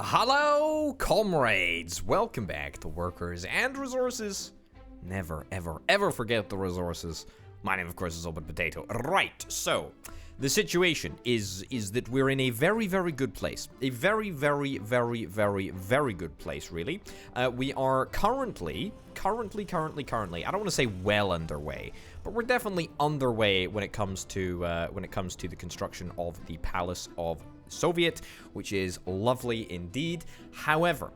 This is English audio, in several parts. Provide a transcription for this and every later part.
Hello, comrades! Welcome back to Workers and Resources. Never, ever, ever forget the resources. My name, of course, is Open Potato. Right, so the situation is that we're in a very, very good place. A very, very, very, very, very good place, really. We are currently, I don't want to say well underway, but we're definitely underway when it comes to the construction of the Palace of Soviet, which is lovely indeed. However,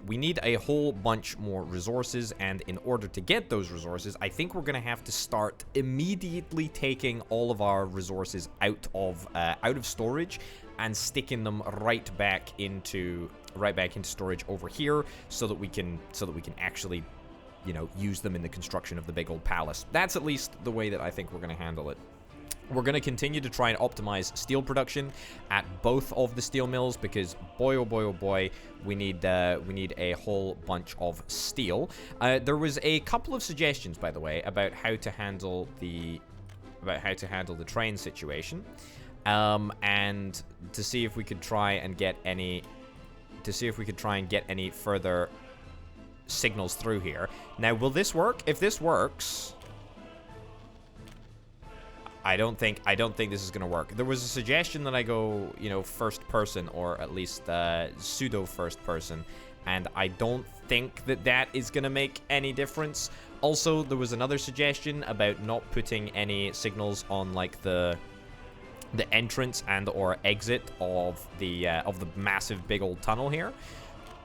we need a whole bunch more resources, and in order to get those resources, I think we're gonna have to start immediately taking all of our resources out of storage and sticking them right back into storage over here, so that we can actually, you know, use them in the construction of the big old palace. That's at least the way that I think we're gonna handle it. We're going to continue to try and optimize steel production at both of the steel mills, because boy oh boy oh boy, we need a whole bunch of steel. There was a couple of suggestions, by the way, about how to handle the train situation, and to see if we could try and get any further signals through here. Now, will this work? If this works, I don't think this is gonna work. There was a suggestion that I go, you know, first person, or at least pseudo first person, and I don't think that is gonna make any difference. Also, there was another suggestion about not putting any signals on, like, the entrance and or exit of the massive big old tunnel here,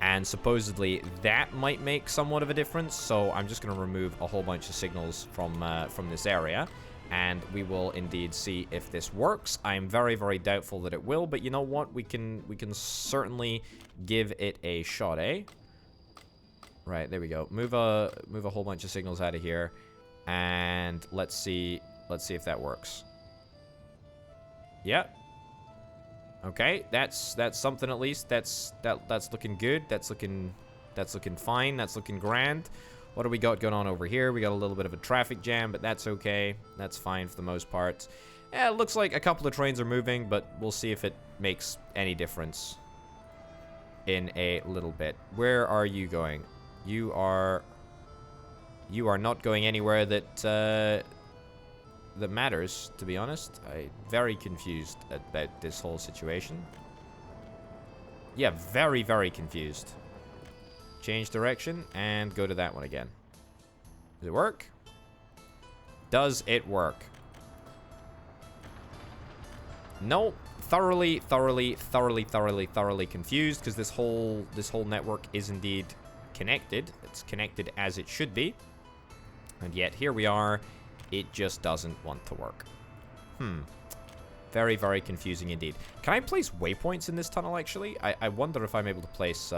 and supposedly that might make somewhat of a difference. So I'm just gonna remove a whole bunch of signals from this area, and we will indeed see if this works. I'm very, very doubtful that it will, but you know what? We can certainly give it a shot, eh? Right, there we go. Move a whole bunch of signals out of here, and let's see if that works. Yep. Okay, that's something at least. That's looking good. That's looking fine. That's looking grand. What do we got going on over here? We got a little bit of a traffic jam, but that's okay. That's fine for the most part. Yeah, it looks like a couple of trains are moving, but we'll see if it makes any difference in a little bit. Where are you going? You are not going anywhere that matters, to be honest. I'm very confused about this whole situation. Yeah, very, very confused. Change direction and go to that one again. Does it work? Does it work? No, thoroughly confused, because this whole network is indeed connected. It's connected as it should be, and yet here we are. It just doesn't want to work. Very, very confusing indeed. Can I place waypoints in this tunnel? Actually, I wonder if I'm able to place.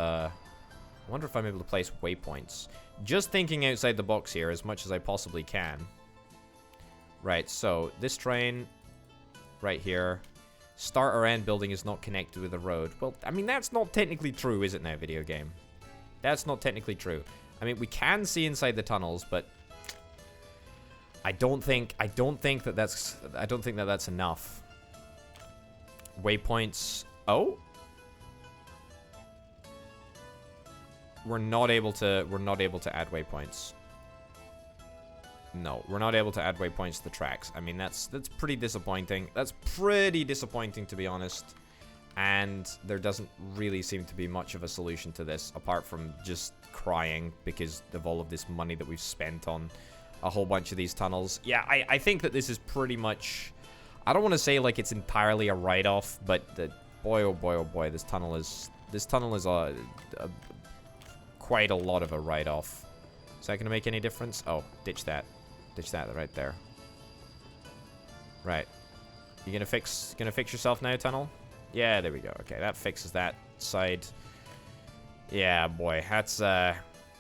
Waypoints. Just thinking outside the box here as much as I possibly can. Right, so this train right here. Start or end building is not connected with the road. Well, I mean, that's not technically true, is it now, video game? That's not technically true. I mean, we can see inside the tunnels, but I don't think that that's enough. Waypoints. Oh? We're not able to add waypoints. No, we're not able to add waypoints to the tracks. I mean, that's pretty disappointing. That's pretty disappointing, to be honest. And there doesn't really seem to be much of a solution to this, apart from just crying because of all of this money that we've spent on a whole bunch of these tunnels. Yeah, I think that this is pretty much, I don't want to say like it's entirely a write-off, but boy oh boy oh boy, this tunnel is quite a lot of a write-off. Is that gonna make any difference? Oh, ditch that right there. Right, you gonna fix yourself now, tunnel? Yeah, there we go. Okay, that fixes that side. Yeah, boy, that's a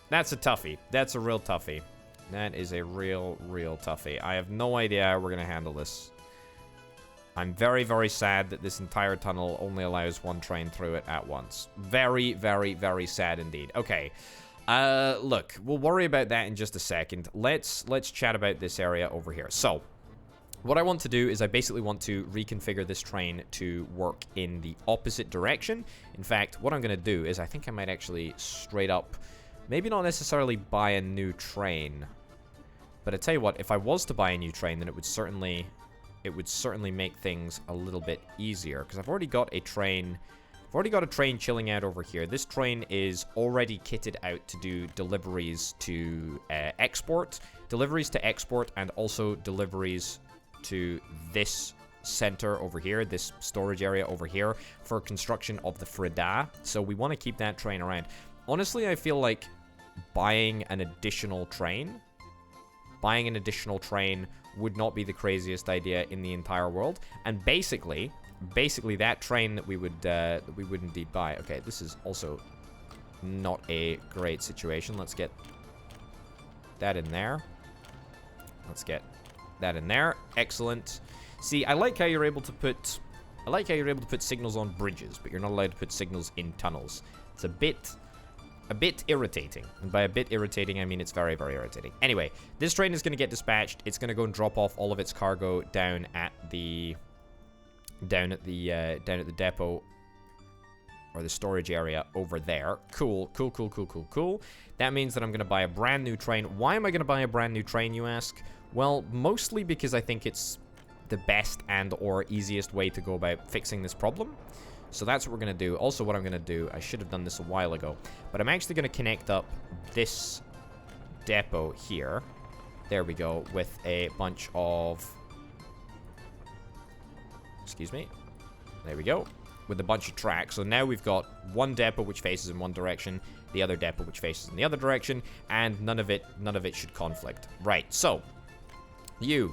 toughie. That's a real toughie. That is a real toughie. I have no idea how we're gonna handle this. I'm very, very sad that this entire tunnel only allows one train through it at once. Very, very, very sad indeed. Okay. Look, we'll worry about that in just a second. Let's chat about this area over here. So, What I want to do is I basically want to reconfigure this train to work in the opposite direction. In fact, what I'm going to do is I think I might actually straight up, maybe not necessarily buy a new train, but I tell you what, if I was to buy a new train, then it would certainly make things a little bit easier, because I've already got a train. I've already got a train chilling out over here. This train is already kitted out to do deliveries to export, and also deliveries to this center over here, this storage area over here, for construction of the Frida. So we want to keep that train around. Honestly, I feel like buying an additional train would not be the craziest idea in the entire world. And basically that train that we would indeed buy. Okay, this is also not a great situation. Let's get that in there. Let's get that in there. Excellent. See, I like how you're able to put signals on bridges, but you're not allowed to put signals in tunnels. It's a bit irritating. And by a bit irritating, I mean it's very, very irritating. Anyway, this train is going to get dispatched. It's going to go and drop off all of its cargo down at the depot, or the storage area over there. Cool. That means that I'm going to buy a brand new train. Why am I going to buy a brand new train, you ask? Well, mostly because I think it's the best and or easiest way to go about fixing this problem. So that's what we're going to do. Also, what I'm going to do, I should have done this a while ago, but I'm actually going to connect up this depot here. There we go, with a bunch of... Excuse me. There we go. With a bunch of tracks. So now we've got one depot which faces in one direction, the other depot which faces in the other direction, and none of it should conflict. Right, so... we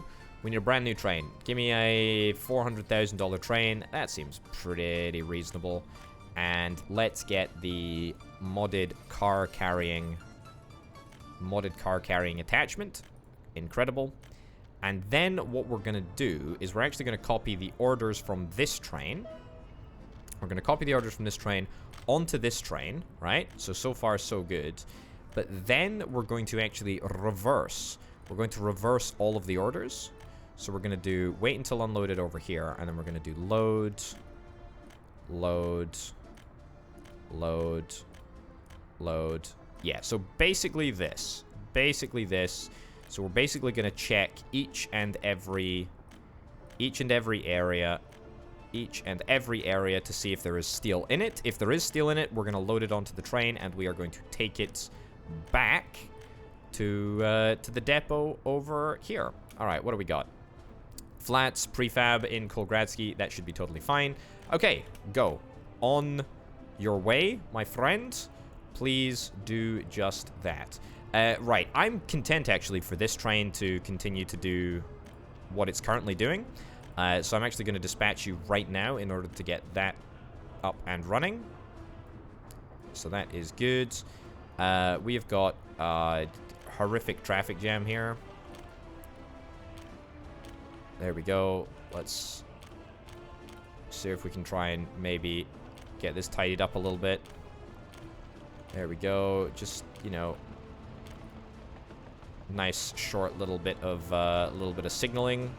need a brand new train. Give me a $400,000 train. That seems pretty reasonable. And let's get the modded car carrying attachment. Incredible. And then what we're going to do is we're actually going to copy the orders from this train. We're going to copy the orders from this train onto this train, right? So far, so good. But then we're going to actually reverse. We're going to reverse all of the orders. So we're going to do wait until unloaded over here, and then we're going to do load. Yeah, so basically this. So we're basically going to check each and every area to see if there is steel in it. If there is steel in it, we're going to load it onto the train, and we are going to take it back to the depot over here. All right, what do we got? Flats, prefab in Kolgradsky. That should be totally fine. Okay, go. On your way, my friend. Please do just that. Right, I'm content, actually, for this train to continue to do what it's currently doing. So I'm actually going to dispatch you right now in order to get that up and running. So that is good. We have got horrific traffic jam here. There we go. Let's see if we can try and maybe get this tidied up a little bit. There we go. Just, you know, nice short little bit of signaling.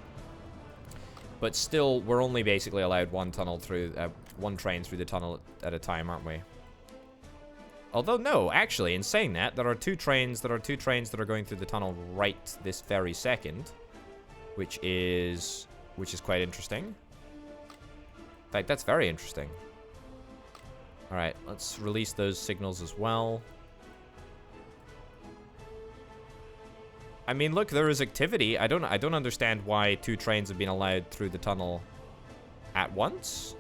But still, we're only basically allowed one train through the tunnel at a time, aren't we? Although no, actually, in saying that, there are two trains that are going through the tunnel right this very second, which is quite interesting. In fact, that's very interesting. All right, let's release those signals as well. I mean, look, there is activity. I don't understand why two trains have been allowed through the tunnel at once.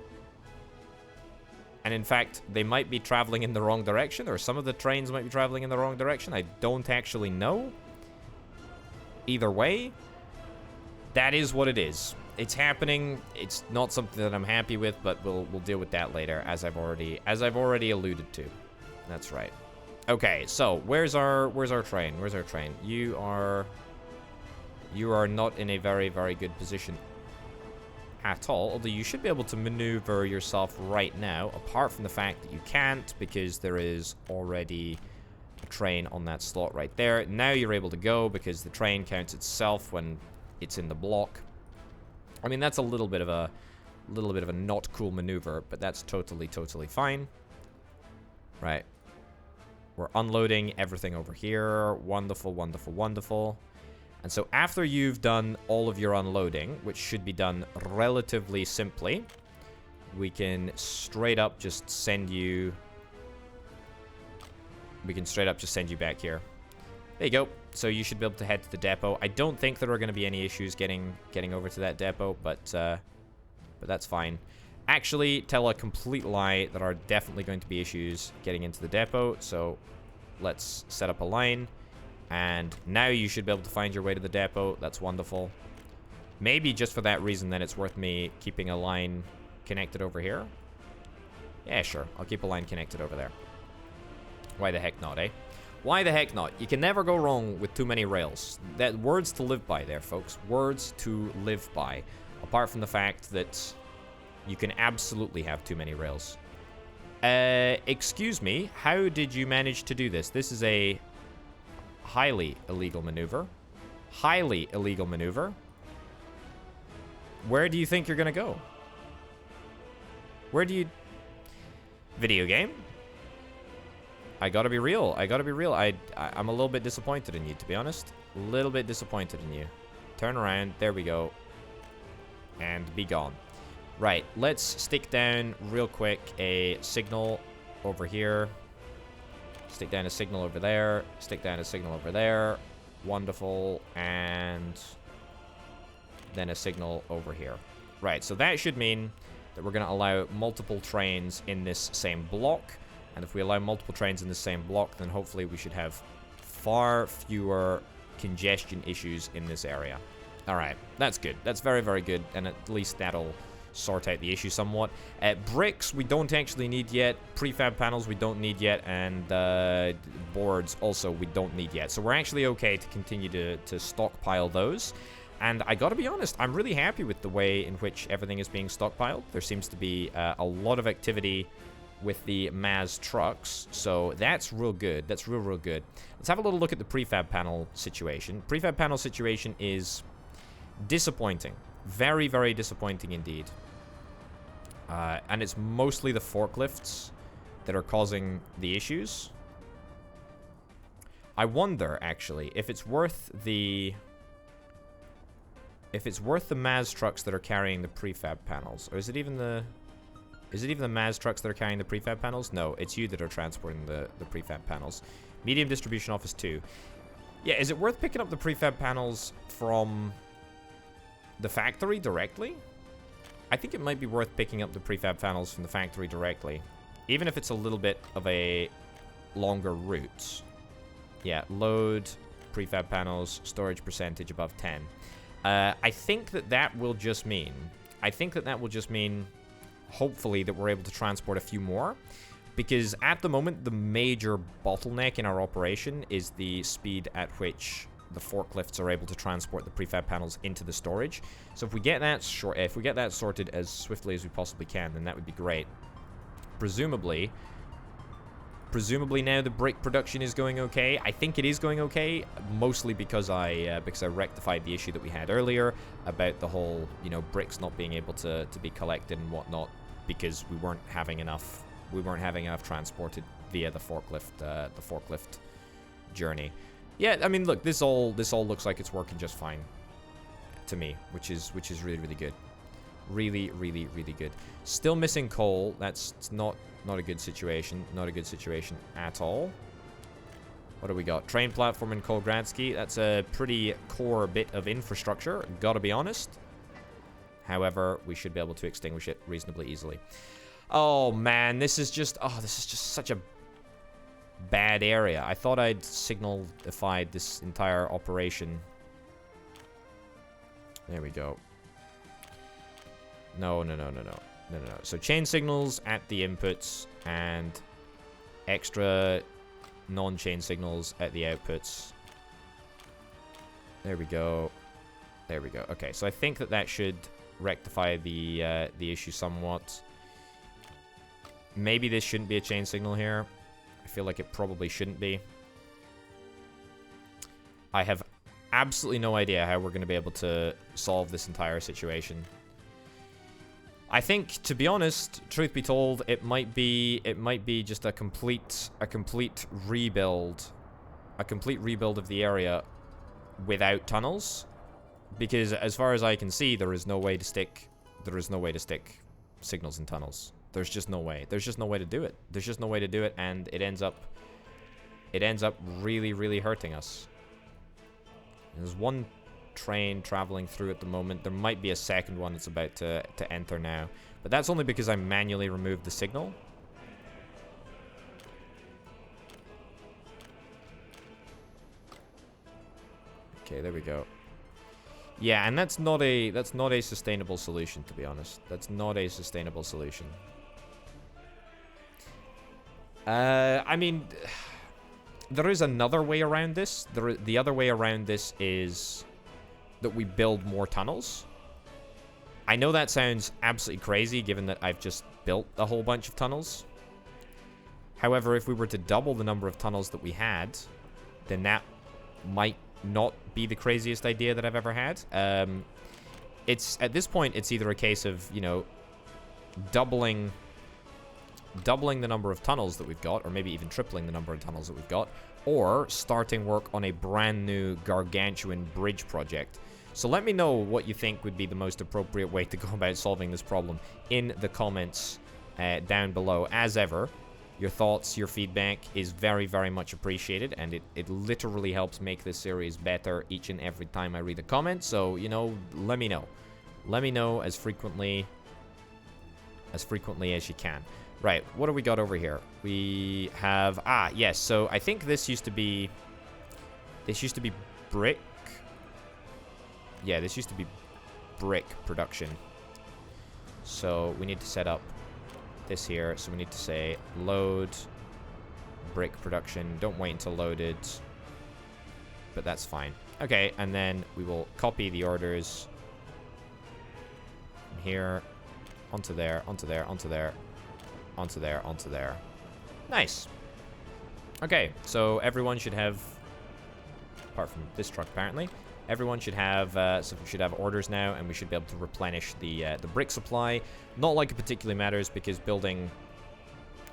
And in fact, they might be traveling in the wrong direction, or some of the trains might be traveling in the wrong direction. I don't actually know. Either way, that is what it is. It's happening. It's not something that I'm happy with, but we'll deal with that later, as I've already alluded to. That's right. Okay, so where's our train? Where's our train? You are not in a very, very good position at all, although you should be able to maneuver yourself right now, apart from the fact that you can't because there is already a train on that slot right there. Now you're able to go because the train counts itself when it's in the block. I mean, that's a little bit of a not cool maneuver, but that's totally fine. Right. We're unloading everything over here. Wonderful, wonderful, wonderful. And so after you've done all of your unloading, which should be done relatively simply, we can straight up just send you... We can straight up just send you back here. There you go. So you should be able to head to the depot. I don't think there are going to be any issues getting over to that depot, but that's fine. Actually, tell a complete lie. There are definitely going to be issues getting into the depot, so let's set up a line. And now you should be able to find your way to the depot. That's wonderful. Maybe just for that reason, then it's worth me keeping a line connected over here. Yeah, sure. I'll keep a line connected over there. Why the heck not, eh? Why the heck not? You can never go wrong with too many rails. That words to live by there, folks. Words to live by. Apart from the fact that you can absolutely have too many rails. Excuse me, how did you manage to do this? This is a highly illegal maneuver. Highly illegal maneuver. Where do you think you're gonna go? Where do you... Video game? I gotta be real. I gotta be real. I'm a little bit disappointed in you, to be honest. A little bit disappointed in you. Turn around. There we go. And be gone. Right. Let's stick down real quick a signal over here. Stick down a signal over there. Stick down a signal over there. Wonderful. And then a signal over here. Right. So that should mean that we're going to allow multiple trains in this same block. And if we allow multiple trains in the same block, then hopefully we should have far fewer congestion issues in this area. All right, that's good. That's very, very good. And at least that'll sort out the issue somewhat. Bricks, we don't actually need yet. Prefab panels, we don't need yet. And boards, also, we don't need yet. So we're actually okay to continue to stockpile those. And I gotta be honest, I'm really happy with the way in which everything is being stockpiled. There seems to be a lot of activity with the Maz trucks, so that's real good. That's real good. Let's have a little look at the prefab panel situation. Prefab panel situation is disappointing. Very, very disappointing indeed. And it's mostly the forklifts that are causing the issues. I wonder, actually, if it's worth the... If it's worth the Maz trucks that are carrying the prefab panels. Or is it even the... Is it even the Maz trucks that are carrying the prefab panels? No, it's you that are transporting the prefab panels. Medium distribution office 2. Yeah, is it worth picking up the prefab panels from the factory directly? I think it might be worth picking up the prefab panels from the factory directly. Even if it's a little bit of a longer route. Yeah, load, prefab panels, storage percentage above 10. I think that will just mean... hopefully that we're able to transport a few more, because at the moment the major bottleneck in our operation is the speed at which the forklifts are able to transport the prefab panels into the storage. So if we get that sorted as swiftly as we possibly can, then that would be great. Presumably now the brick production is going okay. I think it is going okay, mostly because I rectified the issue that we had earlier about the whole, you know, bricks not being able to be collected and whatnot, because we weren't having enough transported via the forklift journey. Yeah, I mean, look, this all looks like it's working just fine to me, which is really, really good. Really, really, really good. Still missing coal. That's not a good situation. Not a good situation at all. What do we got? Train platform in Kolgradsky. That's a pretty core bit of infrastructure, gotta be honest. However, we should be able to extinguish it reasonably easily. Oh man, this is just such a bad area. I thought I'd signalified this entire operation. There we go. No. So chain signals at the inputs and extra non-chain signals at the outputs. There we go. Okay, so I think that should rectify the issue somewhat. Maybe this shouldn't be a chain signal here. I feel like it probably shouldn't be. I have absolutely no idea how we're going to be able to solve this entire situation. I think, to be honest, truth be told, it might be just a complete rebuild of the area without tunnels, because as far as I can see, there is no way to stick signals in tunnels. There's just no way. There's just no way to do it. There's just no way to do it, and it ends up really, really hurting us. There's one train traveling through at the moment. There might be a second one that's about to enter now, but that's only because I manually removed the signal. Okay, there we go. Yeah, and that's not a sustainable solution, to be honest. That's not a sustainable solution. I mean, there is another way around this. The other way around this is that we build more tunnels. I know that sounds absolutely crazy, given that I've just built a whole bunch of tunnels. However, if we were to double the number of tunnels that we had, then that might not be the craziest idea that I've ever had. It's at this point, it's either a case of, you know, doubling the number of tunnels that we've got, or maybe even tripling the number of tunnels that we've got, or starting work on a brand new gargantuan bridge project. So let me know what you think would be the most appropriate way to go about solving this problem in the comments down below. As ever, your thoughts, your feedback is very, very much appreciated, and it literally helps make this series better each and every time I read a comment. So, you know, let me know. Let me know as frequently as you can. Right, what do we got over here? We have, yes, so I think this used to be brick. Yeah, this used to be brick production. So we need to set up this here. So we need to say load brick production. Don't wait until loaded, but that's fine. Okay, and then we will copy the orders from here onto there, onto there, onto there, onto there, onto there. Nice. Okay, so everyone should have, apart from this truck apparently, everyone should have orders now, and we should be able to replenish the brick supply. Not like it particularly matters, because building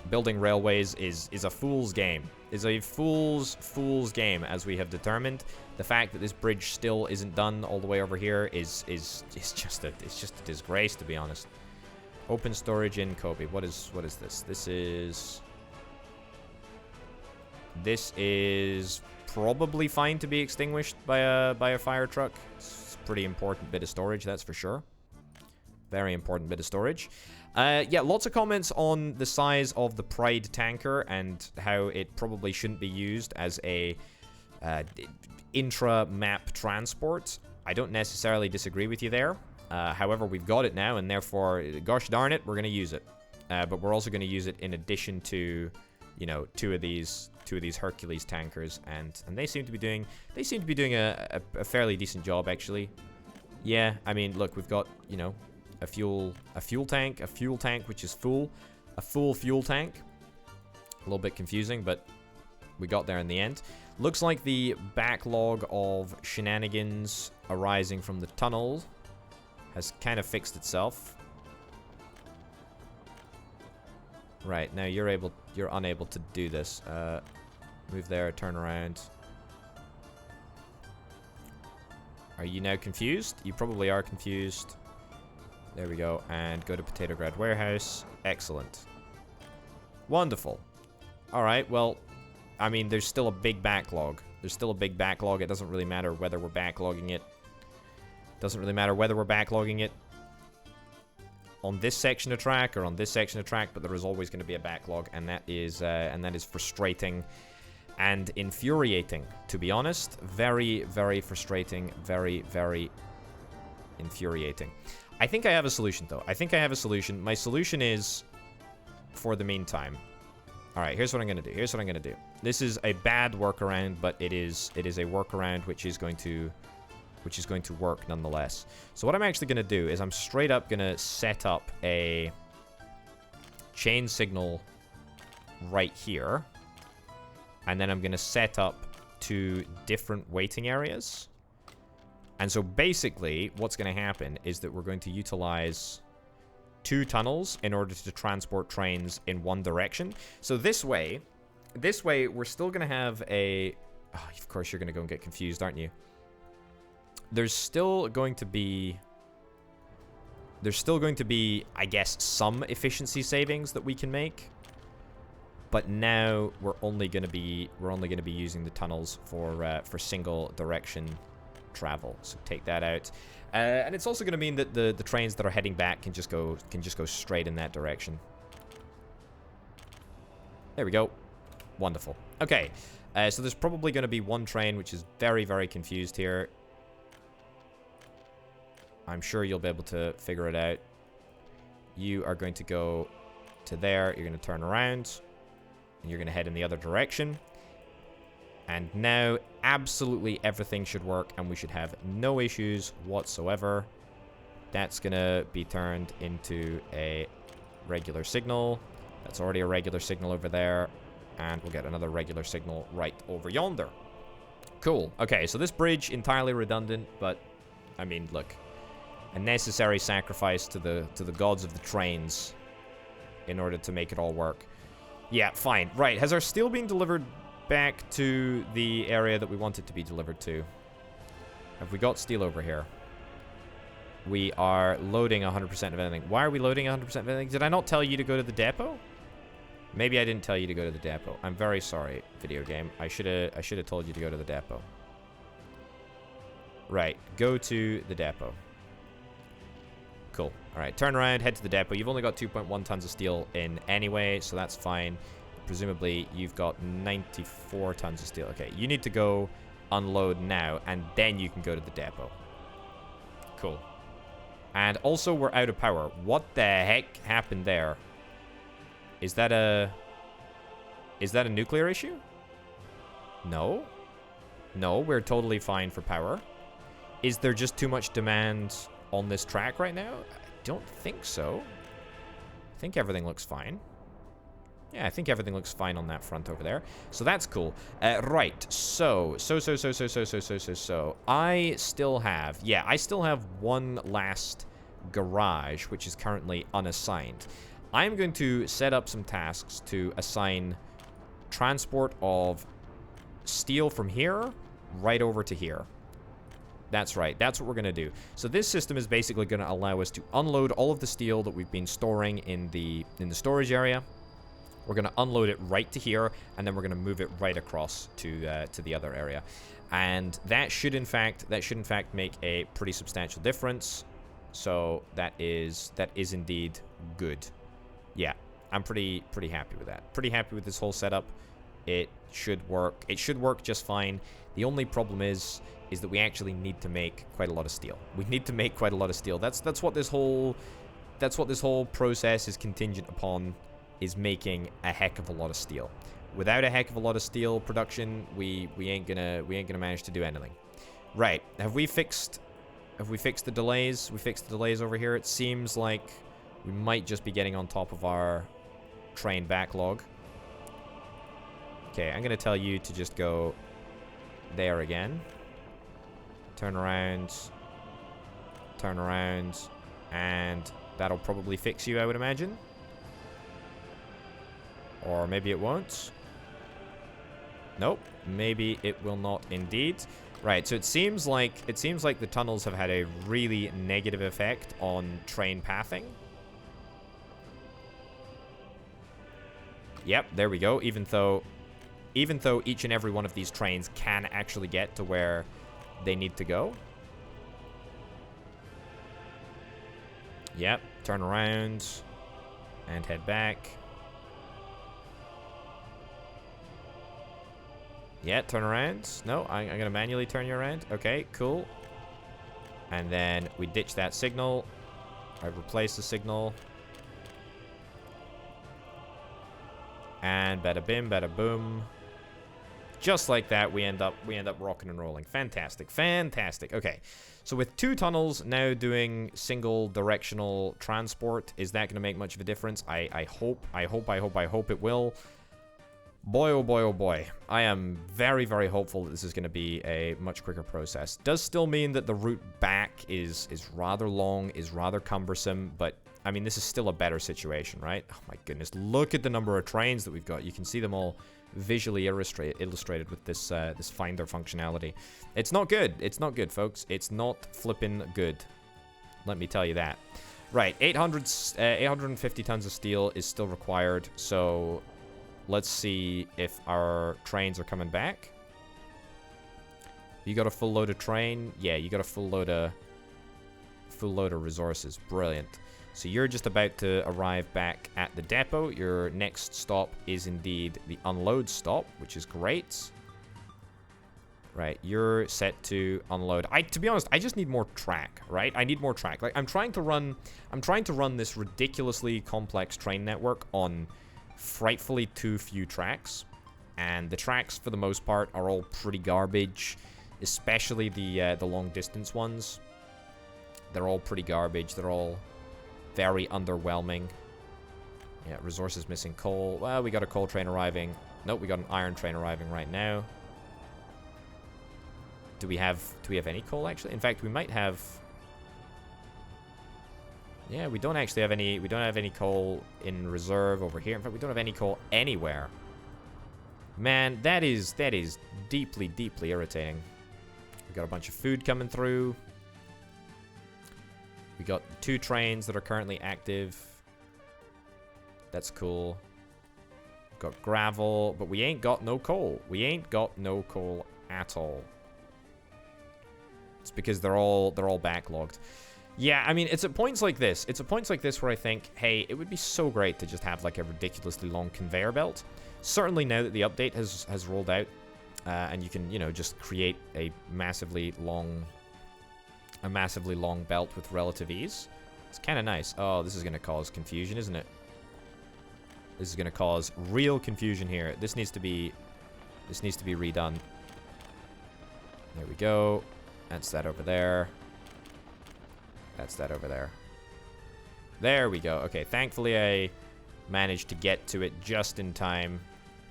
railways is a fool's game. Is a fool's game, as we have determined. The fact that this bridge still isn't done all the way over here is just a disgrace, to be honest. Open storage in Kobe. What is this? This is probably fine to be extinguished by a fire truck. It's a pretty important bit of storage, that's for sure. Very important bit of storage. Yeah, lots of comments on the size of the Pride tanker and how it probably shouldn't be used as a intra-map transport. I don't necessarily disagree with you there. However, we've got it now, and therefore, gosh darn it, we're going to use it. But we're also going to use it in addition to, you know, two of these Hercules tankers, and they seem to be doing a fairly decent job, actually. Yeah, I mean, look, we've got, you know, a fuel tank which is full, a full fuel tank. A little bit confusing, but we got there in the end. Looks like the backlog of shenanigans arising from the tunnel has kind of fixed itself. Right, now you're unable to do this. Move there, turn around. Are you now confused? You probably are confused. There we go, and go to Potato Grad Warehouse. Excellent. Wonderful. Alright, well, I mean, there's still a big backlog. There's still a big backlog. It doesn't really matter whether we're backlogging it. Doesn't really matter whether we're backlogging it on this section of track or on this section of track, but there is always going to be a backlog, and that is frustrating and infuriating, to be honest. Very, very frustrating. Very, very infuriating. I think I have a solution, though. I think I have a solution. My solution is, for the meantime. All right, here's what I'm going to do. Here's what I'm going to do. This is a bad workaround, but it is a workaround which is going to work nonetheless. So what I'm actually going to do is I'm straight up going to set up a chain signal right here. And then I'm going to set up 2 different waiting areas. And so basically, what's going to happen is that we're going to utilize 2 tunnels in order to transport trains in one direction. So this way, we're still going to have a... Oh, of course, you're going to go and get confused, aren't you? There's still going to be, I guess, some efficiency savings that we can make. But now we're only going to be using the tunnels for single direction travel. So take that out. And it's also going to mean that the trains that are heading back can just go straight in that direction. There we go. Wonderful. Okay. So there's probably going to be one train which is very, very confused here. I'm sure you'll be able to figure it out. You are going to go to there. You're going to turn around. And you're going to head in the other direction. And now, absolutely everything should work. And we should have no issues whatsoever. That's going to be turned into a regular signal. That's already a regular signal over there. And we'll get another regular signal right over yonder. Cool. Okay, so this bridge, entirely redundant. But, I mean, look. A necessary sacrifice to the gods of the trains in order to make it all work. Yeah, fine. Right, has our steel been delivered back to the area that we want it to be delivered to? Have we got steel over here? We are loading 100% of anything. Why are we loading 100% of anything? Did I not tell you to go to the depot? Maybe I didn't tell you to go to the depot. I'm very sorry, video game. I should have told you to go to the depot. Right, go to the depot. Cool. All right, turn around, head to the depot. You've only got 2.1 tons of steel in anyway, so that's fine. Presumably, you've got 94 tons of steel. Okay, you need to go unload now, and then you can go to the depot. Cool. And also, we're out of power. What the heck happened there? Is that a nuclear issue? No. No, we're totally fine for power. Is there just too much demand on this track right now? I don't think so. I think everything looks fine. Yeah, I think everything looks fine on that front over there. So that's cool. Right. So. I still have one last garage, which is currently unassigned. I'm going to set up some tasks to assign transport of steel from here right over to here. That's right. That's what we're going to do. So this system is basically going to allow us to unload all of the steel that we've been storing in the storage area. We're going to unload it right to here, and then we're going to move it right across to the other area. And that should in fact make a pretty substantial difference. So that is indeed good. Yeah, I'm pretty happy with that. Pretty happy with this whole setup. It should work. It should work just fine. The only problem is that we actually need to make quite a lot of steel. We need to make quite a lot of steel. That's what this whole process is contingent upon, is making a heck of a lot of steel. Without a heck of a lot of steel production, we ain't gonna manage to do anything. Right. Have we fixed the delays? We fixed the delays over here. It seems like we might just be getting on top of our train backlog. Okay, I'm gonna tell you to just go there again. Turn around, and that'll probably fix you, I would imagine. Or maybe it won't. Nope, maybe it will not indeed. Right, so it seems like the tunnels have had a really negative effect on train pathing. Yep, there we go. Even though each and every one of these trains can actually get to where they need to go. Yep, turn around and head back. Yeah, turn around. No, I'm going to manually turn you around. Okay, cool. And then we ditch that signal. I replace the signal. And bada bim, bada boom. Just like that, we end up rocking and rolling. Fantastic, fantastic. Okay, so with 2 tunnels now doing single directional transport, is that going to make much of a difference? I hope it will. Boy, oh boy, oh boy. I am very, very hopeful that this is going to be a much quicker process. Does still mean that the route back is rather long, is rather cumbersome, but I mean, this is still a better situation, right? Oh my goodness, look at the number of trains that we've got. You can see them all visually illustrated with this this finder functionality. It's not good. It's not good, folks. It's not flippin' good. Let me tell you that. Right, 850 tons of steel is still required, so let's see if our trains are coming back. You got a full load of train? Yeah, you got a full load of resources. Brilliant. So you're just about to arrive back at the depot. Your next stop is indeed the unload stop, which is great. Right, you're set to unload. To be honest, I just need more track, right? I need more track. Like, I'm trying to run this ridiculously complex train network on frightfully too few tracks, and the tracks for the most part are all pretty garbage, especially the long distance ones. They're all pretty garbage. They're all very underwhelming. Yeah, resources missing coal. Well, we got a coal train arriving. Nope, we got an iron train arriving right now. Do we have any coal actually? In fact, we might have. Yeah, we don't actually have any. We don't have any coal in reserve over here. In fact, we don't have any coal anywhere. Man, that is deeply, deeply irritating. We got a bunch of food coming through. We got 2 trains that are currently active. That's cool. We've got gravel, but we ain't got no coal. We ain't got no coal at all. It's because they're all backlogged. Yeah, I mean, it's at points like this. It's at points like this where I think, hey, it would be so great to just have like a ridiculously long conveyor belt. Certainly now that the update has rolled out, and you can, you know, just create a massively long belt with relative ease. It's kind of nice. Oh, this is going to cause confusion, isn't it? This is going to cause real confusion here. This needs to be redone. There we go. That's that over there. That's that over there. There we go. Okay, thankfully I managed to get to it just in time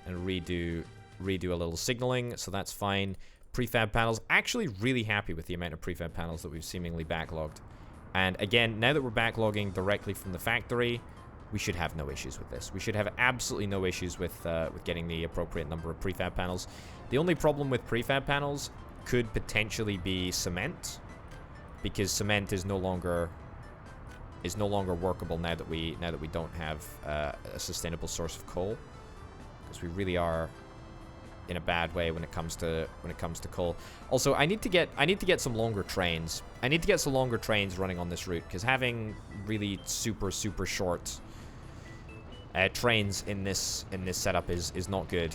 and redo a little signaling, so that's fine. Prefab panels. Actually really happy with the amount of prefab panels that we've seemingly backlogged. And again, now that we're backlogging directly from the factory, we should have no issues with this. We should have absolutely no issues with getting the appropriate number of prefab panels. The only problem with prefab panels could potentially be cement, because cement is no longer workable now that we don't have a sustainable source of coal, because we really are in a bad way when it comes to coal. Also, I need to get some longer trains. I need to get some longer trains running on this route, because having really super short trains in this setup is not good.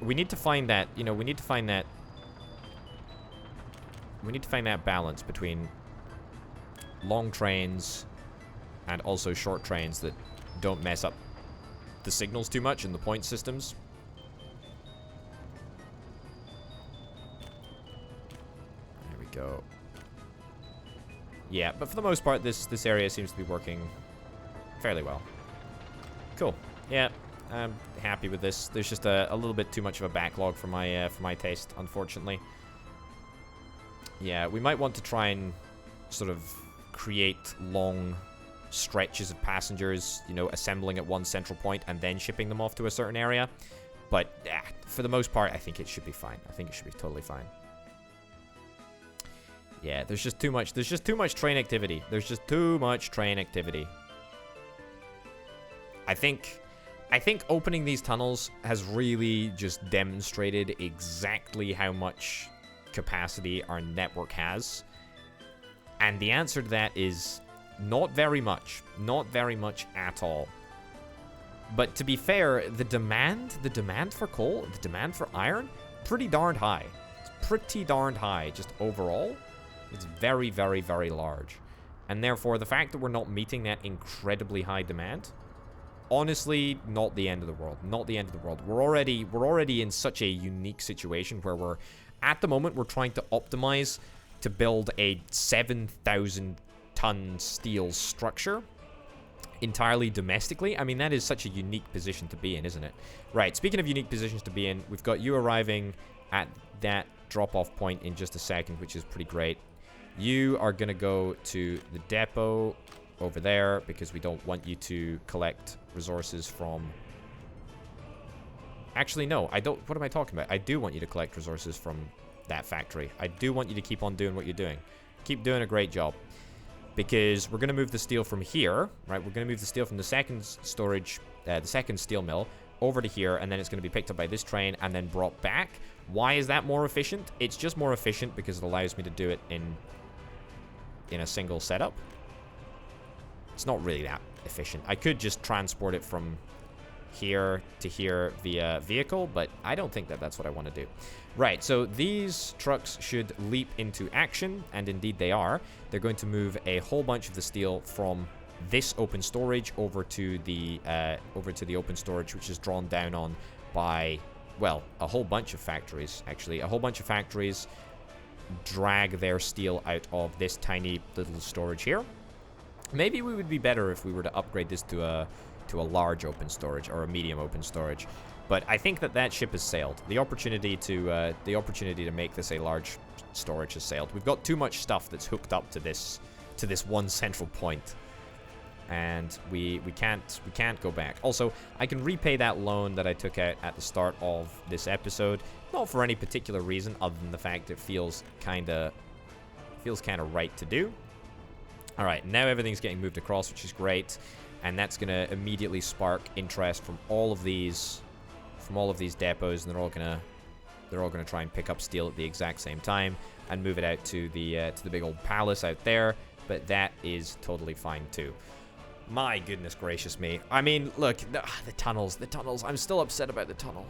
We need to find that, you know, we need to find that balance between long trains and also short trains that don't mess up the signals too much in the point systems. There we go. Yeah, but for the most part, this area seems to be working fairly well. Cool. Yeah, I'm happy with this. There's just a little bit too much of a backlog for my taste, unfortunately. Yeah, we might want to try and sort of create long stretches of passengers, you know, assembling at one central point and then shipping them off to a certain area. But for the most part, I think it should be fine. I think it should be totally fine. Yeah, there's just too much train activity. There's just too much train activity. I think opening these tunnels has really just demonstrated exactly how much capacity our network has. And the answer to that is not very much. Not very much at all. But to be fair, the demand for coal, the demand for iron, pretty darned high. It's pretty darned high, just overall. It's very, very, very large. And therefore, the fact that we're not meeting that incredibly high demand, honestly, not the end of the world. Not the end of the world. We're already in such a unique situation where at the moment, we're trying to optimize to build a 7,000 ton steel structure entirely domestically. I mean, that is such a unique position to be in, isn't it? Right, speaking of unique positions to be in, we've got you arriving at that drop-off point in just a second, which is pretty great. You are going to go to the depot over there because we don't want you to collect resources from... Actually, no, I don't... What am I talking about? I do want you to collect resources from that factory. I do want you to keep on doing what you're doing. Keep doing a great job. Because we're going to move the steel from here, right? We're going to move the steel from the second storage, the second steel mill, over to here, and then it's going to be picked up by this train and then brought back. Why is that more efficient? It's just more efficient because it allows me to do it in a single setup. It's not really that efficient. I could just transport it from here to here via vehicle, but I don't think that that's what I want to do. Right, so these trucks should leap into action, and indeed they are. They're going to move a whole bunch of the steel from this open storage over to the open storage, which is drawn down on by, well, a whole bunch of factories, actually. A whole bunch of factories drag their steel out of this tiny little storage here. Maybe we would be better if we were to upgrade this to a large open storage or a medium open storage. But I think that ship has sailed. The opportunity to make this a large storage has sailed. We've got too much stuff that's hooked up to this one central point, and we can't go back. Also, I can repay that loan that I took out at the start of this episode, not for any particular reason other than the fact it feels kind of right to do. All right, now everything's getting moved across, which is great, and that's going to immediately spark interest from all of these depots, and they're all gonna try and pick up steel at the exact same time and move it out to the big old palace out there. But that is totally fine too. My goodness gracious me! I mean, look, the tunnels. I'm still upset about the tunnel.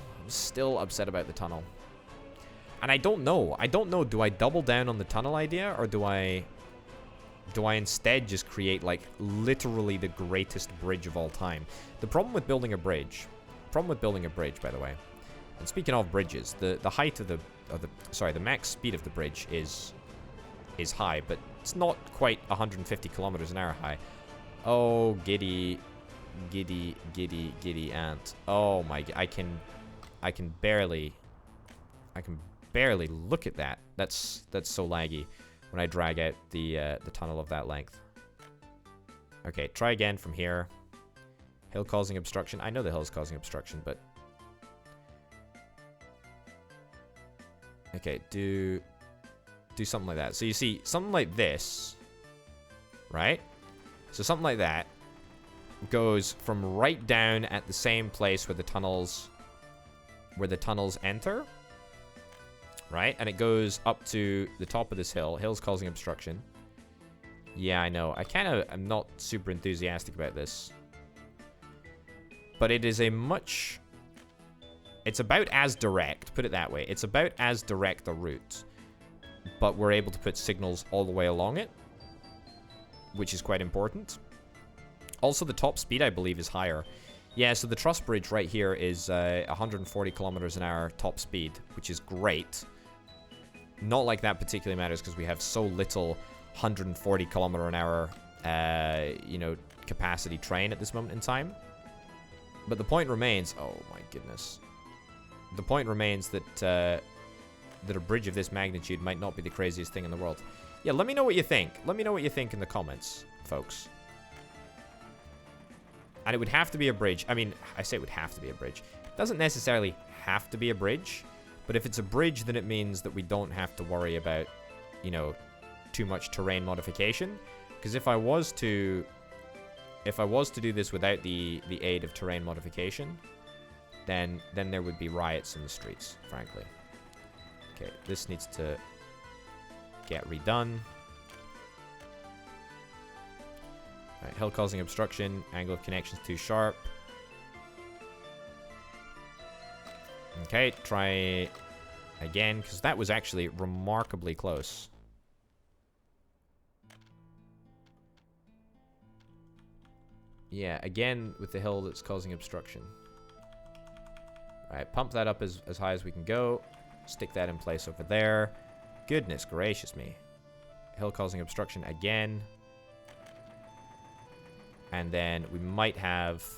And I don't know. Do I double down on the tunnel idea, or do I instead just create like literally the greatest bridge of all time? The problem with building a bridge, by the way, and speaking of bridges, the height of the max speed of the bridge is high, but it's not quite 150 kilometers an hour high. Oh, giddy ant. Oh my, I can barely look at that. That's so laggy when I drag out the tunnel of that length. Okay, try again from here. Hill causing obstruction. I know the hill is causing obstruction, but... Okay, do something like that. So you see, something like this, right? So something like that goes from right down at the same place where the tunnels enter, right? And it goes up to the top of this hill. Hill's causing obstruction. Yeah, I know. I'm not super enthusiastic about this. But it is it's about as direct, put it that way. It's about as direct a route. But we're able to put signals all the way along it, which is quite important. Also, the top speed, I believe, is higher. Yeah, so the truss bridge right here is 140 kilometers an hour top speed, which is great. Not like that particularly matters because we have so little 140 kilometer an hour, capacity train at this moment in time. But the point remains, oh my goodness. The point remains that a bridge of this magnitude might not be the craziest thing in the world. Yeah, let me know what you think. Let me know what you think in the comments, folks. And it would have to be a bridge. I mean, I say it would have to be a bridge. It doesn't necessarily have to be a bridge. But if it's a bridge, then it means that we don't have to worry about, too much terrain modification. Because if I was to do this without the aid of terrain modification, then there would be riots in the streets, frankly. Okay, this needs to get redone. Alright, hill causing obstruction, angle of connections too sharp. Okay, try again, because that was actually remarkably close. Yeah, again with the hill that's causing obstruction. Alright, pump that up as high as we can go. Stick that in place over there. Goodness gracious me. Hill causing obstruction again. And then we might have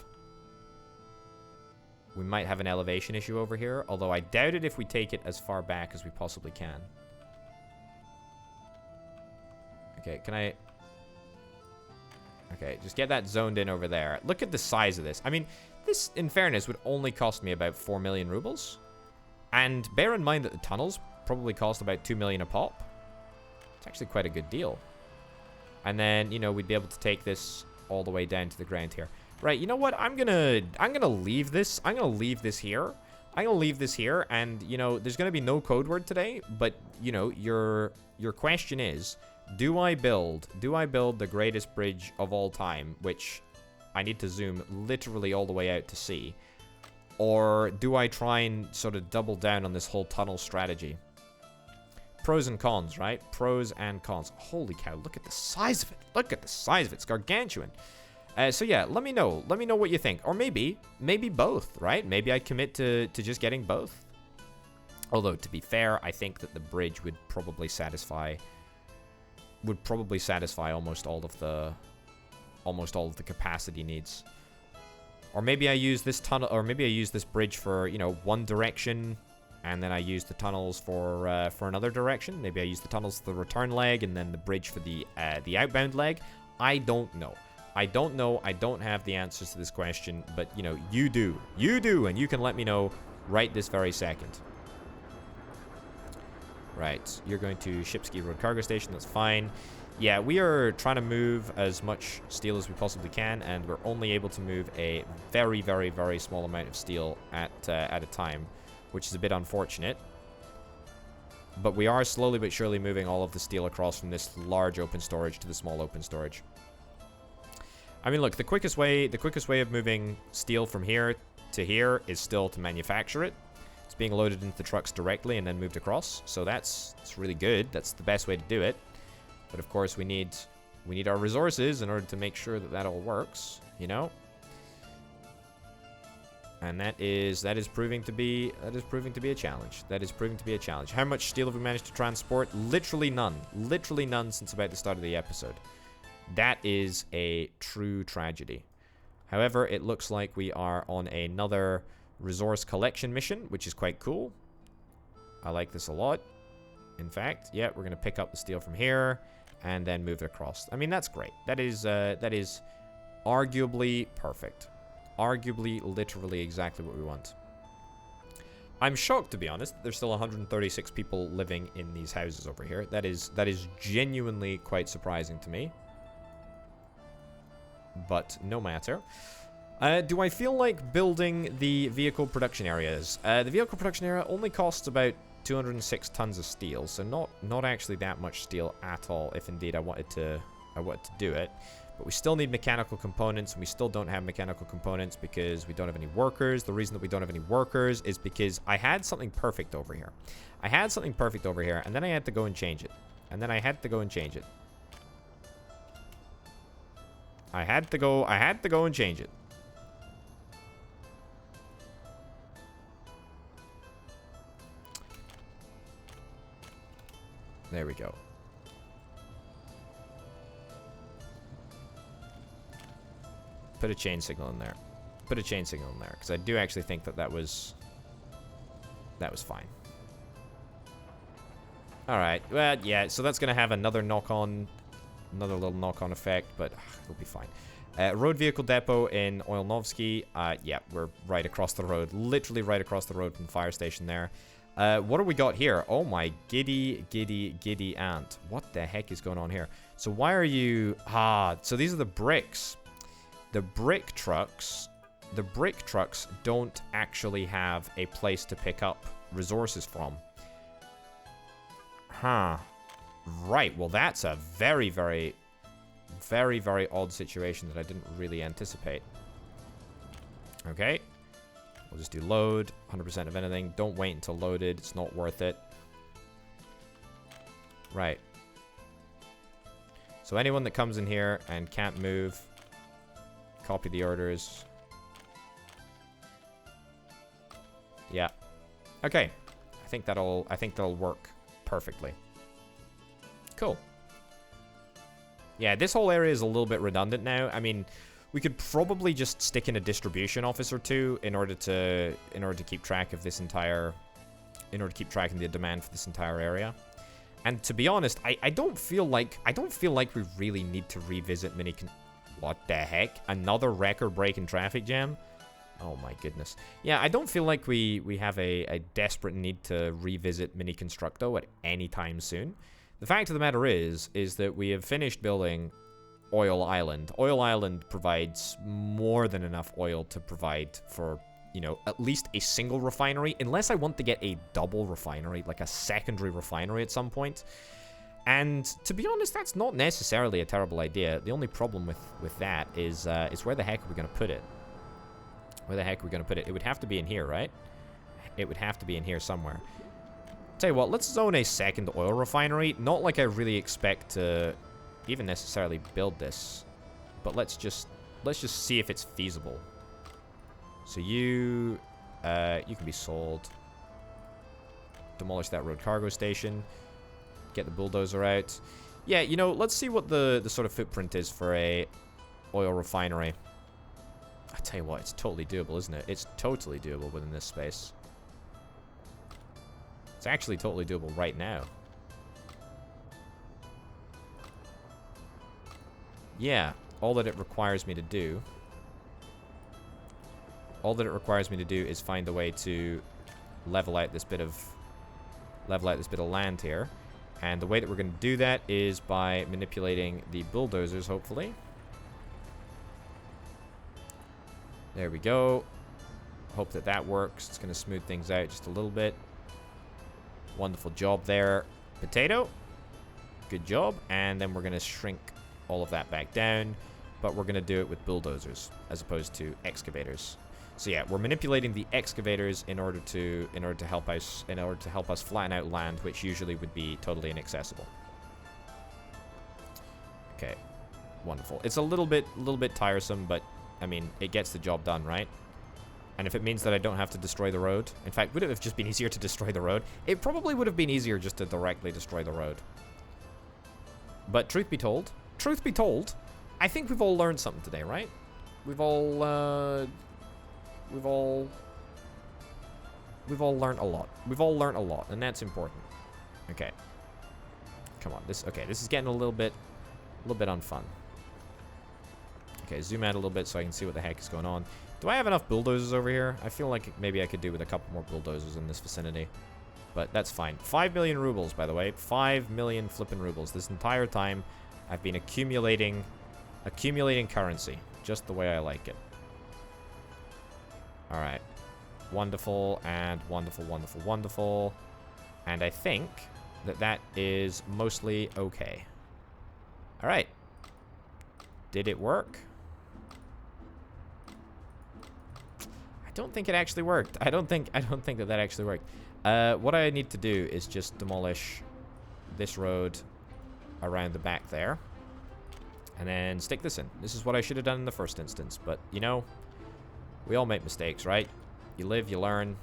an elevation issue over here, although I doubt it if we take it as far back as we possibly can. Okay, can I... Okay, just get that zoned in over there. Look at the size of this. I mean, this, in fairness, would only cost me about 4 million rubles. And bear in mind that the tunnels probably cost about 2 million a pop. It's actually quite a good deal. And then, you know, we'd be able to take this all the way down to the ground here. Right, you know what? I'm gonna leave this. I'm gonna leave this here. I'm gonna leave this here, and, you know, there's gonna be no code word today, but, you know, your question is, do I build the greatest bridge of all time, which I need to zoom literally all the way out to sea, or do I try and sort of double down on this whole tunnel strategy? Pros and cons, right? Pros and cons. Holy cow, look at the size of it. Look at the size of it. It's gargantuan. So yeah, let me know. Let me know what you think. Or maybe both, right? Maybe I commit to just getting both. Although, to be fair, I think that the bridge would probably satisfy almost all of the capacity needs. Or maybe I use this tunnel, or maybe I use this bridge for, you know, one direction, and then I use the tunnels for another direction. Maybe I use the tunnels for the return leg, and then the bridge for the outbound leg. I don't know. I don't know. I don't have the answers to this question, but, you know, you do. You do, and you can let me know right this very second. Right, you're going to Shipsky Road Cargo Station. That's fine. Yeah, we are trying to move as much steel as we possibly can, and we're only able to move a very, very, very small amount of steel at a time, which is a bit unfortunate. But we are slowly but surely moving all of the steel across from this large open storage to the small open storage. I mean, look, the quickest way of moving steel from here to here is still to manufacture it. It's being loaded into the trucks directly and then moved across, so it's really good. That's the best way to do it. But of course, we need our resources in order to make sure that all works, you know. And that is proving to be a challenge. That is proving to be a challenge. How much steel have we managed to transport? Literally none. Literally none since about the start of the episode. That is a true tragedy. However, it looks like we are on another resource collection mission, which is quite cool. I like this a lot. In fact, yeah, we're going to pick up the steel from here and then move it across. I mean, that's great. That is arguably perfect. Arguably, literally exactly what we want. I'm shocked, to be honest, that there's still 136 people living in these houses over here. That is genuinely quite surprising to me. But no matter. Do I feel like building the vehicle production areas? The vehicle production area only costs about 206 tons of steel, so not actually that much steel at all, if indeed I wanted to do it. But we still need mechanical components, and we still don't have mechanical components because we don't have any workers. The reason that we don't have any workers is because I had something perfect over here. I had something perfect over here, and then I had to go and change it. And then I had to go and change it. I had to go and change it. There we go. Put a chain signal in there. Put a chain signal in there, because I do actually think that was fine. Alright, well, yeah, so that's going to have another little knock-on effect, but it'll be fine. Road vehicle depot in Oilnovsky. Yeah, we're right across the road. Literally right across the road from the fire station there. What do we got here? Oh my giddy aunt. What the heck is going on here? So why are you... so these are the bricks. The brick trucks don't actually have a place to pick up resources from. Right, well that's a very, very, very, very odd situation that I didn't really anticipate. Okay. We'll just do load, 100% of anything. Don't wait until loaded. It's not worth it. Right. So anyone that comes in here and can't move, copy the orders. Yeah. Okay. I think that'll work perfectly. Cool. Yeah, this whole area is a little bit redundant now. I mean, We could probably just stick in a distribution office or two in order to keep track of this entire, in order to keep tracking the demand for this entire area. And to be honest, I don't feel like we really need to revisit what the heck? Another record-breaking traffic jam? Oh my goodness. Yeah, I don't feel like we have a desperate need to revisit Mini Constructo at any time soon. The fact of the matter is that we have finished building Oil Island. Oil Island provides more than enough oil to provide for, you know, at least a single refinery, unless I want to get a double refinery, like a secondary refinery at some point. And to be honest, that's not necessarily a terrible idea. The only problem with that is where the heck are we going to put it? Where the heck are we going to put it? It would have to be in here, right? It would have to be in here somewhere. Tell you what, let's zone a second oil refinery. Not like I really expect to even necessarily build this, but let's just see if it's feasible. So you can be sold. Demolish that road cargo station. Get the bulldozer out. Yeah, you know, let's see what the sort of footprint is for a oil refinery. I tell you what, it's totally doable, isn't it? It's totally doable within this space. It's actually totally doable right now. Yeah, all that it requires me to do is find a way to level out this bit of land here. And the way that we're going to do that is by manipulating the bulldozers, hopefully. There we go. Hope that that works. It's going to smooth things out just a little bit. Wonderful job there, Potato. Good job. And then we're going to shrink all of that back down, but we're going to do it with bulldozers as opposed to excavators. So yeah, we're manipulating the excavators in order to help us flatten out land, which usually would be totally inaccessible. Okay, wonderful. It's a little bit tiresome, but I mean, it gets the job done, right? And if it means that I don't have to destroy the road, in fact, would it have just been easier to destroy the road? It probably would have been easier just to directly destroy the road. But truth be told, I think we've all learned something today, right? We've all learned a lot. We've all learned a lot, and that's important. Okay. Come on. This is getting a little bit unfun. Okay, zoom out a little bit so I can see what the heck is going on. Do I have enough bulldozers over here? I feel like maybe I could do with a couple more bulldozers in this vicinity. But that's fine. 5 million rubles, by the way. 5 million flippin' rubles. This entire time, I've been accumulating currency. Just the way I like it. Alright. Wonderful, and wonderful, wonderful, wonderful. And I think that is mostly okay. Alright. Did it work? I don't think it actually worked. I don't think that actually worked. What I need to do is just demolish this road around the back there. And then stick this in. This is what I should have done in the first instance. But, you know, we all make mistakes, right? You live, you learn.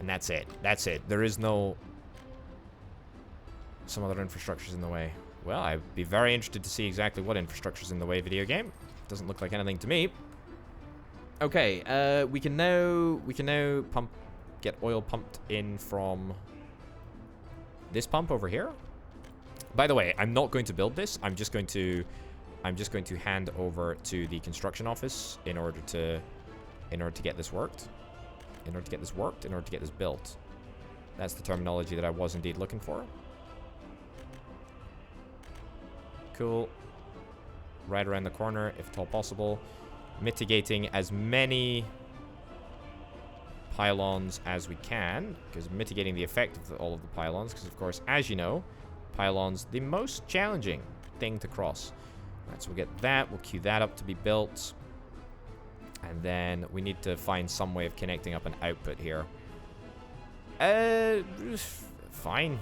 And that's it. That's it. There is no... some other infrastructure's in the way. Well, I'd be very interested to see exactly what infrastructure's in the way, video game. Doesn't look like anything to me. Okay, we can now get oil pumped in from this pump over here. By the way, I'm not going to build this. I'm just going to hand over to the construction office in order to get this worked. In order to get this built. That's the terminology that I was indeed looking for. Cool. Right around the corner, if at all possible. Mitigating as many pylons as we can, because mitigating the effect of all of the pylons, because of course, as you know, pylons the most challenging thing to cross. Right, so we'll get that, we'll queue that up to be built, and then we need to find some way of connecting up an output here. Fine.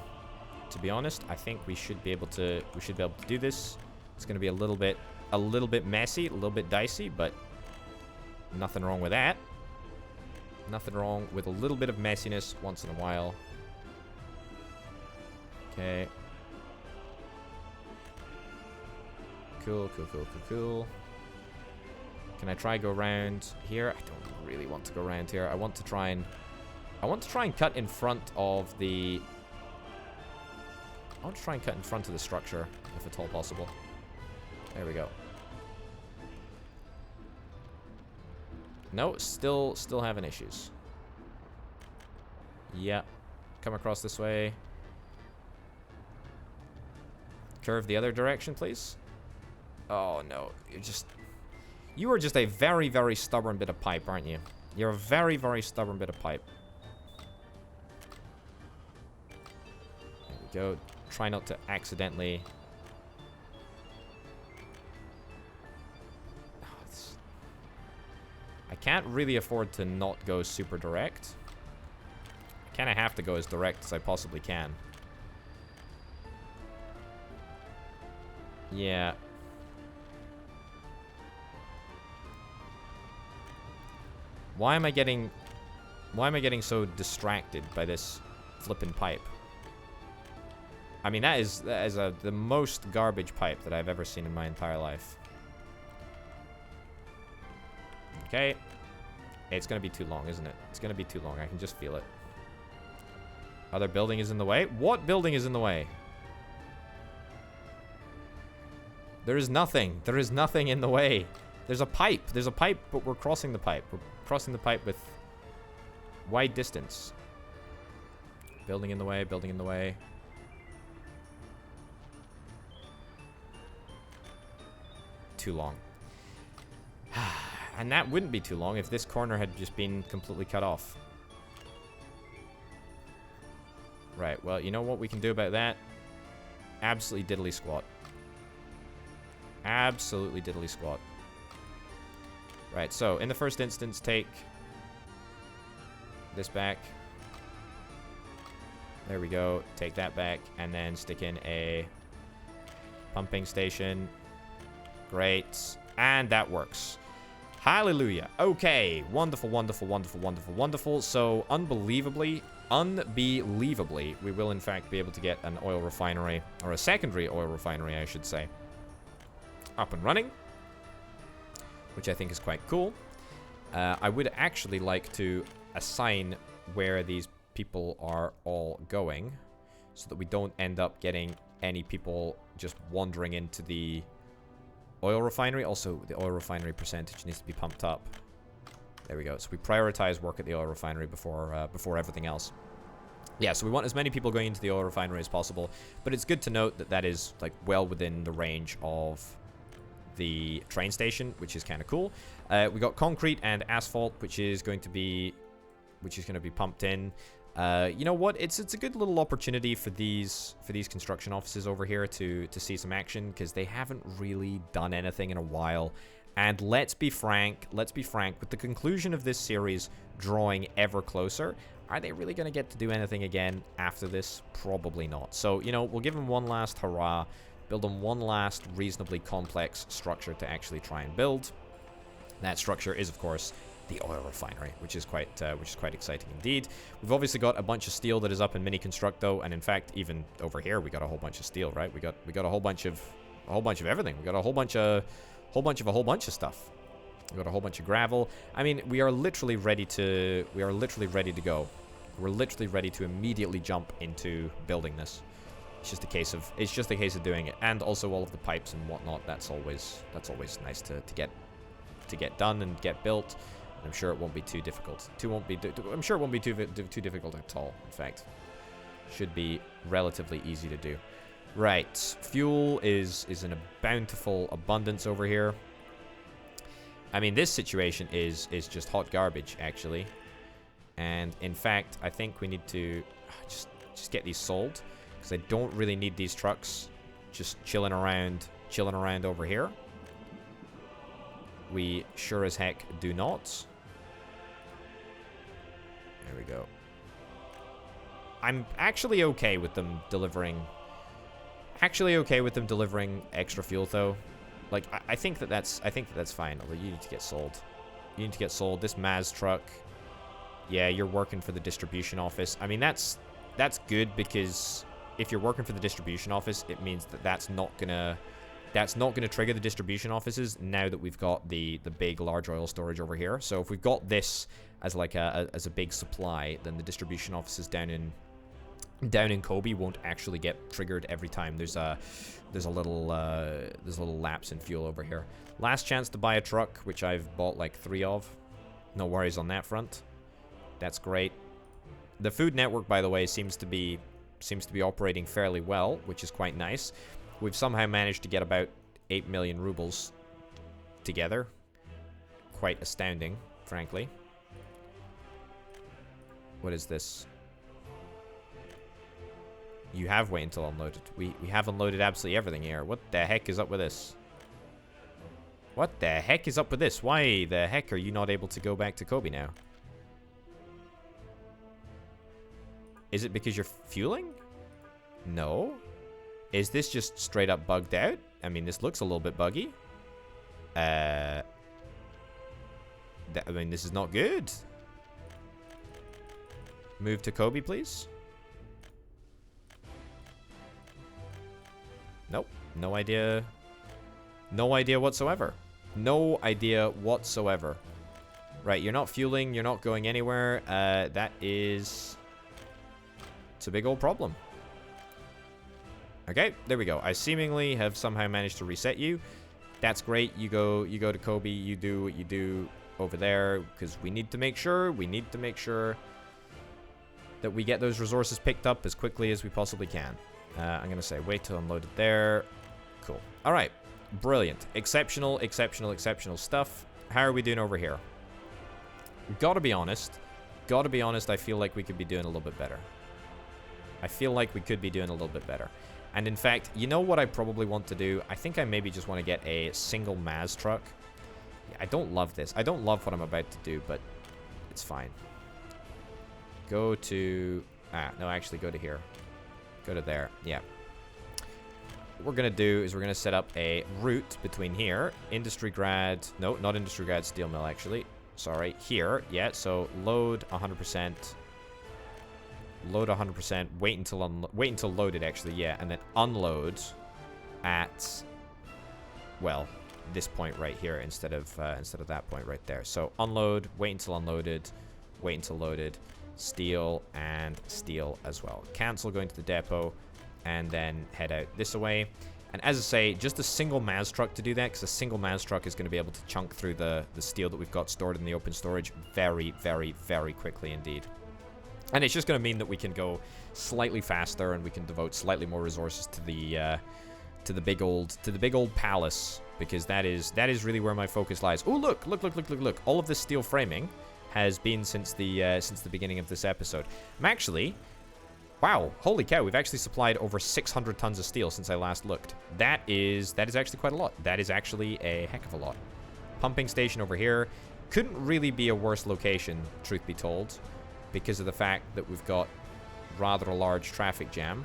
To be honest, I think we should be able to do this. It's going to be a little bit messy, a little bit dicey, but nothing wrong with that. Nothing wrong with a little bit of messiness once in a while. Okay. Cool, cool, cool, cool, cool. Can I try go around here? I don't really want to go around here. I want to try and cut in front of the... I want to try and cut in front of the structure, if at all possible. There we go. No, still having issues. Yeah. Come across this way. Curve the other direction, please. Oh, no. You are just a very, very stubborn bit of pipe, aren't you? You're a very, very stubborn bit of pipe. There we go. Try not to accidentally... I can't really afford to not go super direct. I kind of have to go as direct as I possibly can. Yeah. Why am I getting so distracted by this flippin' pipe? I mean, that is the most garbage pipe that I've ever seen in my entire life. Okay. It's gonna be too long, isn't it? It's gonna be too long. I can just feel it. Other building is in the way? What building is in the way? There is nothing. There is nothing in the way. There's a pipe. There's a pipe, but we're crossing the pipe. We're crossing the pipe with wide distance. Building in the way. Building in the way. Too long. And that wouldn't be too long if this corner had just been completely cut off. Right, well, you know what we can do about that? Absolutely diddly squat. Absolutely diddly squat. Right, so in the first instance, take this back. There we go. Take that back, and then stick in a pumping station. Great. And that works. Hallelujah. Okay. Wonderful, wonderful, wonderful, wonderful, wonderful. So, unbelievably, we will in fact be able to get an oil refinery, or a secondary oil refinery, I should say, up and running, which I think is quite cool. I would actually like to assign where these people are all going, so that we don't end up getting any people just wandering into the oil refinery. Also, the oil refinery percentage needs to be pumped up. There we go. So we prioritize work at the oil refinery before everything else. Yeah, so we want as many people going into the oil refinery as possible, but it's good to note that that is like well within the range of the train station, which is kind of cool. We got concrete and asphalt, which is going to be pumped in. You know what? It's a good little opportunity for these construction offices over here to see some action, because they haven't really done anything in a while. And let's be frank, with the conclusion of this series drawing ever closer, are they really going to get to do anything again after this? Probably not. So, you know, we'll give them one last hurrah, build them one last reasonably complex structure to actually try and build. That structure is, of course, the oil refinery, which is quite exciting indeed. We've obviously got a bunch of steel that is up in mini construct though, and in fact, even over here, we got a whole bunch of steel, right? We got a whole bunch of everything. We got a whole bunch of stuff. We got a whole bunch of gravel. I mean, we are literally ready to go. We're literally ready to immediately jump into building this. It's just a case of doing it, and also all of the pipes and whatnot. That's always nice to get done and get built. And I'm sure it won't be too difficult. I'm sure it won't be too difficult at all. In fact, should be relatively easy to do. Right, fuel is in a bountiful abundance over here. I mean, this situation is just hot garbage, actually. And in fact, I think we need to just get these sold, because I don't really need these trucks just chilling around over here. We sure as heck do not. There we go. I'm actually okay with them delivering extra fuel though. Like I think that's fine. Although you need to get sold. This Maz truck. Yeah, you're working for the distribution office. I mean, that's good, because if you're working for the distribution office, it means that that's not gonna That's not going to trigger the distribution offices now that we've got the big large oil storage over here. So if we've got this as like as a big supply, then the distribution offices down in Kobe won't actually get triggered every time. There's a little lapse in fuel over here. Last chance to buy a truck, which I've bought like 3 of. No worries on that front. That's great. The food network, by the way, seems to be operating fairly well, which is quite nice. We've somehow managed to get about 8 million rubles together. Quite astounding, frankly. What is this? You have wait until unloaded. We have unloaded absolutely everything here. What the heck is up with this? What the heck is up with this? Why the heck are you not able to go back to Kobe now? Is it because you're fueling? No. Is this just straight up bugged out? I mean, this looks a little bit buggy. I mean, this is not good. Move to Kobe, please. Nope. No idea. No idea whatsoever. No idea whatsoever. Right, you're not fueling. You're not going anywhere. That is... It's a big old problem. Okay, there we go. I seemingly have somehow managed to reset you. That's great. You go to Kobe. You do what you do over there, because we need to make sure that we get those resources picked up as quickly as we possibly can. I'm going to say wait till unloaded there. Cool. All right. Brilliant. Exceptional, exceptional, exceptional stuff. How are we doing over here? Gotta be honest, I feel like we could be doing a little bit better. And in fact, you know what I probably want to do? I think I maybe just want to get a single Maz truck. Yeah, I don't love this. I don't love what I'm about to do, but it's fine. Go to... no, actually go to here. Go to there. Yeah. What we're going to do is we're going to set up a route between here. Industry grad... No, not industry grad, steel mill, actually. Sorry. Here. Yeah, so load 100%. Load 100%. Wait until loaded, actually, yeah. And then unload at... Well, this point right here instead of that point right there. So unload, wait until unloaded, wait until loaded, steel, and steel as well. Cancel going to the depot, and then head out this way. And as I say, just a single Maz truck to do that, because a single Maz truck is going to be able to chunk through the steel that we've got stored in the open storage very, very, very quickly indeed. And it's just going to mean that we can go slightly faster, and we can devote slightly more resources to the big old palace, because that is really where my focus lies. Oh, look! All of this steel framing has been since the beginning of this episode. I'm actually... Wow, holy cow, we've actually supplied over 600 tons of steel since I last looked. That is actually quite a lot. That is actually a heck of a lot. Pumping station over here. Couldn't really be a worse location, truth be told, because of the fact that we've got rather a large traffic jam.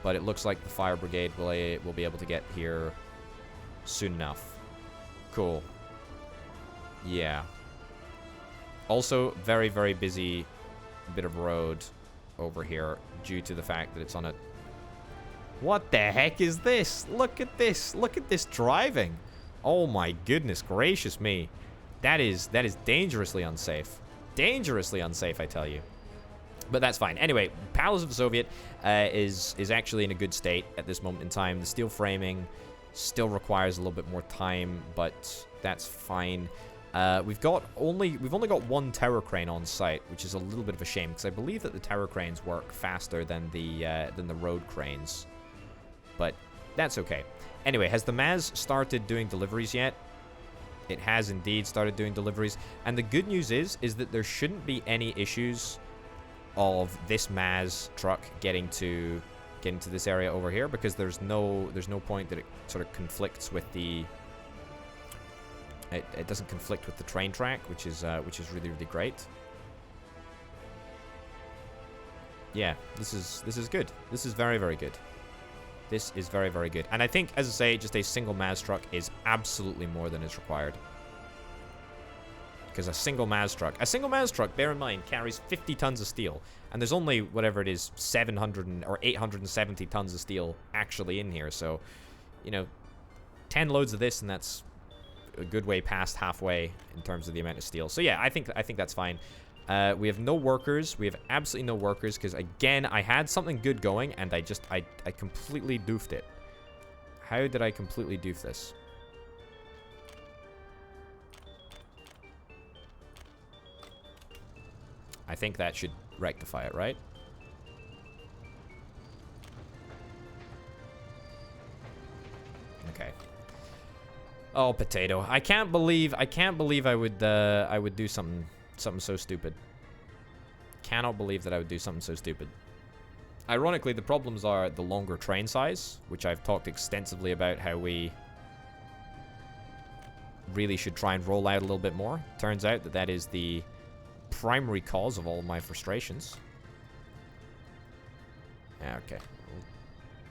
But it looks like the fire brigade will be able to get here soon enough. Cool. Yeah. Also, very, very busy bit of road over here due to the fact that it's on a... What the heck is this? Look at this. Look at this driving. Oh my goodness gracious me. That is dangerously unsafe. Dangerously unsafe, I tell you. But that's fine. Anyway, Palace of the Soviet is actually in a good state at this moment in time. The steel framing still requires a little bit more time, but that's fine. We've only got one tower crane on site, which is a little bit of a shame, because I believe that the tower cranes work faster than the road cranes. But that's okay. Anyway, has the Maz started doing deliveries yet? It has indeed started doing deliveries, and the good news is that there shouldn't be any issues of this Maz truck getting to this area over here, because there's no point that it sort of conflicts with the... It doesn't conflict with the train track, which is really, really great. Yeah, this is good. This is very, very good. This is very, very good. And I think, as I say, just a single Maz truck is absolutely more than is required. Because a single Maz truck, bear in mind, carries 50 tons of steel. And there's only, whatever it is, 700 or 870 tons of steel actually in here. So you know, 10 loads of this, and that's a good way past halfway in terms of the amount of steel. So yeah, I think that's fine. We have no workers. We have absolutely no workers because, again, I had something good going and I completely doofed it. How did I completely doof this? I think that should rectify it, right? Okay. Oh, potato. I can't believe I would do something so stupid. Cannot believe that I would do something so stupid. Ironically, the problems are the longer train size, which I've talked extensively about how we really should try and roll out a little bit more. Turns out that is the primary cause of all my frustrations. Yeah, okay. We'll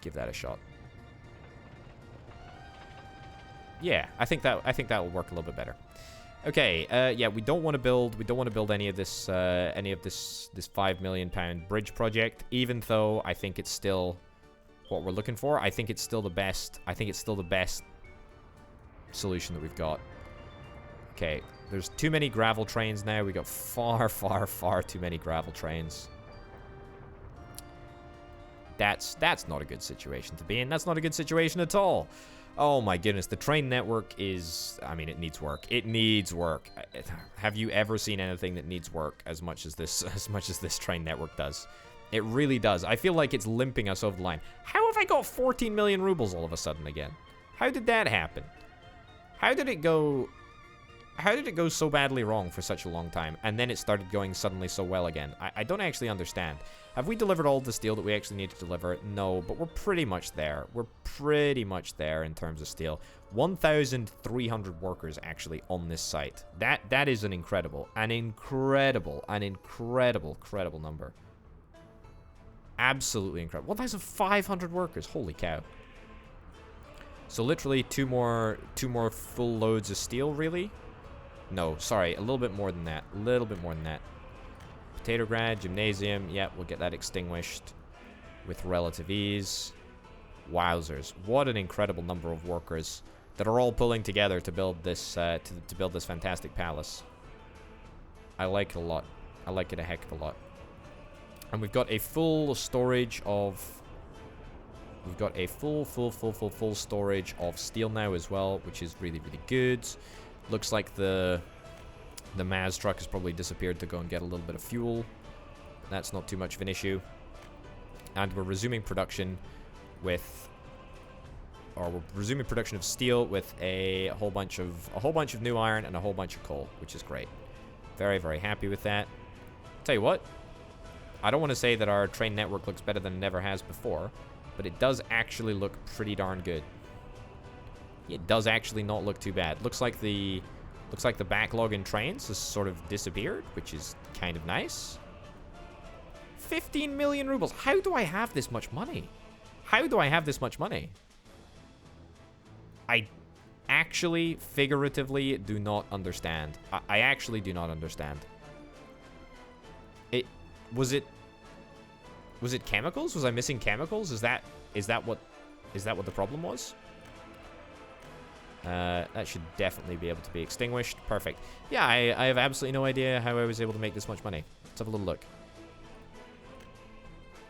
give that a shot. Yeah, I think that will work a little bit better. Okay, yeah, we don't want to build any of this this £5 million bridge project, even though I think it's still what we're looking for. I think it's still the best. I think it's still the best solution that we've got. Okay, there's too many gravel trains now. We got far too many gravel trains. That's not a good situation to be in. That's not a good situation at all. Oh my goodness, the train network is, I mean, it needs work. It needs work. Have you ever seen anything that needs work as much as this train network does? It really does. I feel like it's limping us over the line. How have I got 14 million rubles all of a sudden again? How did that happen? How did it go so badly wrong for such a long time, and then it started going suddenly so well again? I don't actually understand. Have we delivered all the steel that we actually need to deliver? No, but we're pretty much there. We're pretty much there in terms of steel. 1,300 workers actually on this site. That is an incredible number. Absolutely incredible. 1,500 workers. Holy cow. So literally two more full loads of steel, really? No, sorry, a little bit more than that. A little bit more than that. Potato Grad, Gymnasium. Yeah, we'll get that extinguished with relative ease. Wowzers. What an incredible number of workers that are all pulling together to build this to build this fantastic palace. I like it a lot. I like it a heck of a lot. And we've got a full storage of... We've got a full storage of steel now as well, which is really, really good. Looks like the Maz truck has probably disappeared to go and get a little bit of fuel. That's not too much of an issue. And we're resuming production with... Or we're resuming production of steel with a whole bunch of new iron and a whole bunch of coal, which is great. Very, very happy with that. Tell you what, I don't want to say that our train network looks better than it ever has before, but it does actually look pretty darn good. It does actually not look too bad. Looks like the backlog in trains has sort of disappeared, which is kind of nice. 15 million rubles. How do I have this much money? How do I have this much money? I actually, figuratively, do not understand. I actually do not understand. Was it chemicals? Was I missing chemicals? Is that what the problem was? That should definitely be able to be extinguished. Perfect. Yeah, I have absolutely no idea how I was able to make this much money. Let's have a little look.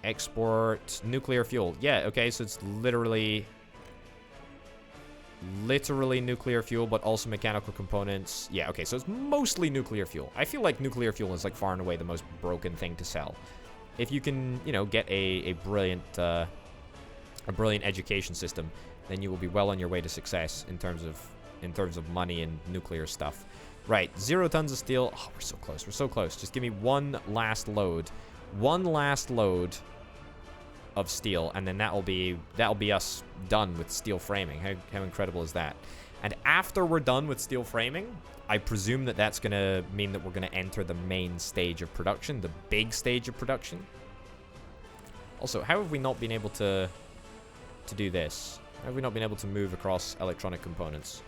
Export nuclear fuel. Yeah, okay, so it's literally nuclear fuel, but also mechanical components. Yeah, okay, so it's mostly nuclear fuel. I feel like nuclear fuel is like far and away the most broken thing to sell. If you can, you know, get a brilliant education system, then you will be well on your way to success in terms of money and nuclear stuff. Right, 0 tons of steel. Oh, we're so close. We're so close. Just give me one last load of steel, and then that'll be us done with steel framing. How incredible is that? And after we're done with steel framing, I presume that that's gonna mean that we're gonna enter the main stage of production, the big stage of production. Also, how have we not been able to do this? How have we not been able to move across electronic components?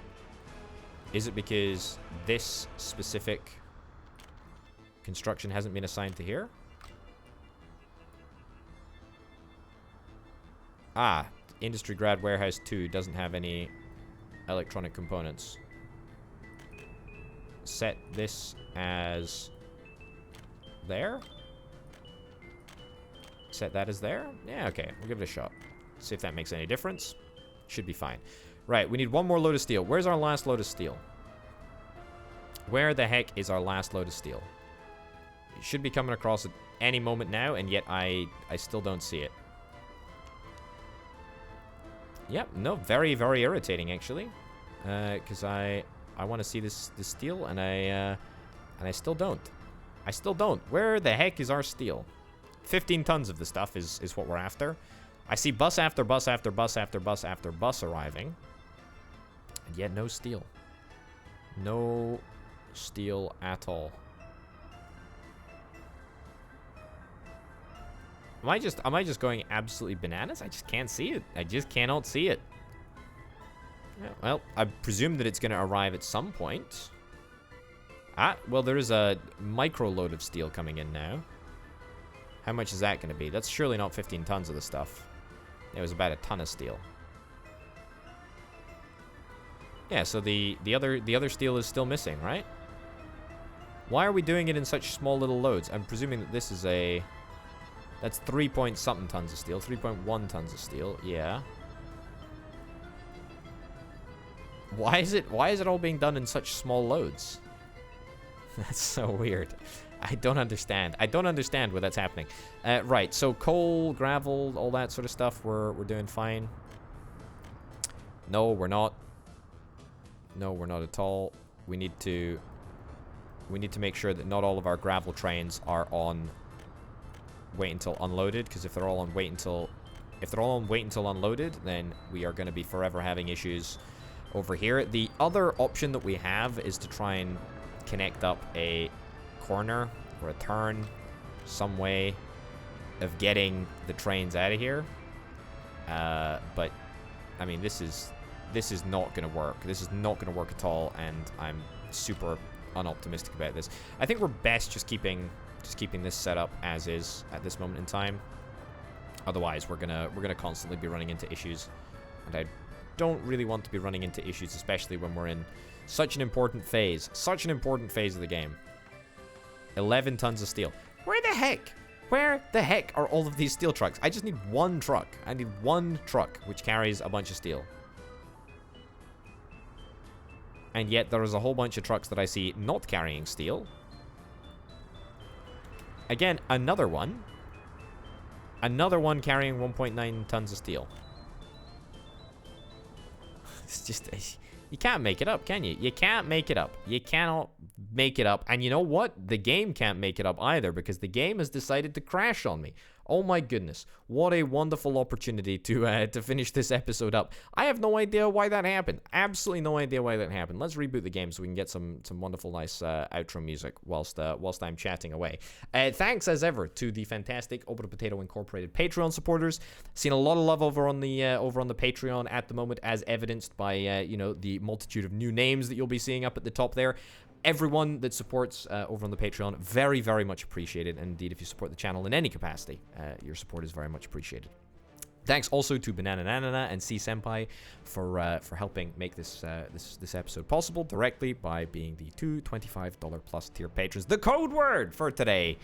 Is it because this specific construction hasn't been assigned to here? Ah, Industry Grad Warehouse 2 doesn't have any electronic components. Set this as there. Set that as there. Yeah, okay. We'll give it a shot. See if that makes any difference. Should be fine. Right, we need one more load of steel. Where's our last load of steel? Where the heck is our last load of steel? It should be coming across at any moment now, and yet I still don't see it. Yep, no, very, very irritating, actually. Because I want to see this steel, and I still don't. I still don't. Where the heck is our steel? 15 tons of the stuff is what we're after. I see bus after bus after bus after bus after bus arriving. And yet no steel. No steel at all. Am I just going absolutely bananas? I just can't see it. I just cannot see it. Yeah, well, I presume that it's going to arrive at some point. Ah, well, there is a micro load of steel coming in now. How much is that going to be? That's surely not 15 tons of the stuff. It was about a ton of steel. Yeah, so the other steel is still missing, right? Why are we doing it in such small little loads? I'm presuming that this is a... That's 3 point something tons of steel. 3.1 tons of steel. Yeah. Why is it all being done in such small loads? That's so weird. I don't understand. I don't understand where that's happening. Right, so coal, gravel, all that sort of stuff, we're doing fine. No, we're not. No, we're not at all. We need to make sure that not all of our gravel trains are on wait until unloaded, because if they're all on wait until unloaded, then we are going to be forever having issues over here. The other option that we have is to try and connect up a corner or a turn, some way of getting the trains out of here. But I mean, this is not going to work. This is not going to work at all, and I'm super unoptimistic about this. I think we're best just keeping this set up as is at this moment in time. Otherwise, we're gonna constantly be running into issues, and I don't really want to be running into issues, especially when we're in such an important phase of the game. 11 tons of steel. Where the heck are all of these steel trucks? I just need one truck. I need one truck which carries a bunch of steel. And yet there is a whole bunch of trucks that I see not carrying steel. Again, another one carrying 1.9 tons of steel. It's just, you can't make it up, can you? You can't make it up. You cannot make it up. And you know what? The game can't make it up either, because the game has decided to crash on me. Oh my goodness. What a wonderful opportunity to finish this episode up. I have no idea why that happened. Absolutely no idea why that happened. Let's reboot the game so we can get some wonderful, nice outro music whilst I'm chatting away. Thanks, as ever, to the fantastic Open Potato Incorporated Patreon supporters. Seen a lot of love over on the Patreon at the moment, as evidenced by the multitude of new names that you'll be seeing up at the top there. Everyone that supports over on the Patreon, very, very much appreciated. And indeed, if you support the channel in any capacity, your support is very much appreciated. Thanks also to Banana Nanana and C Senpai for helping make this episode possible directly by being the two $25 plus tier patrons. The code word for today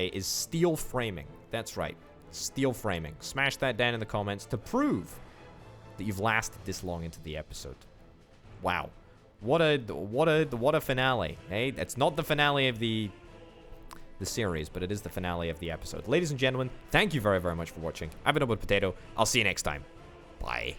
is steel framing. That's right, steel framing. Smash that down in the comments to prove that you've lasted this long into the episode. Wow, what a finale, hey? It's not the finale of the series, but it is the finale of the episode. Ladies and gentlemen, thank you very, very much for watching. I've been Open Potato. I'll see you next time. Bye.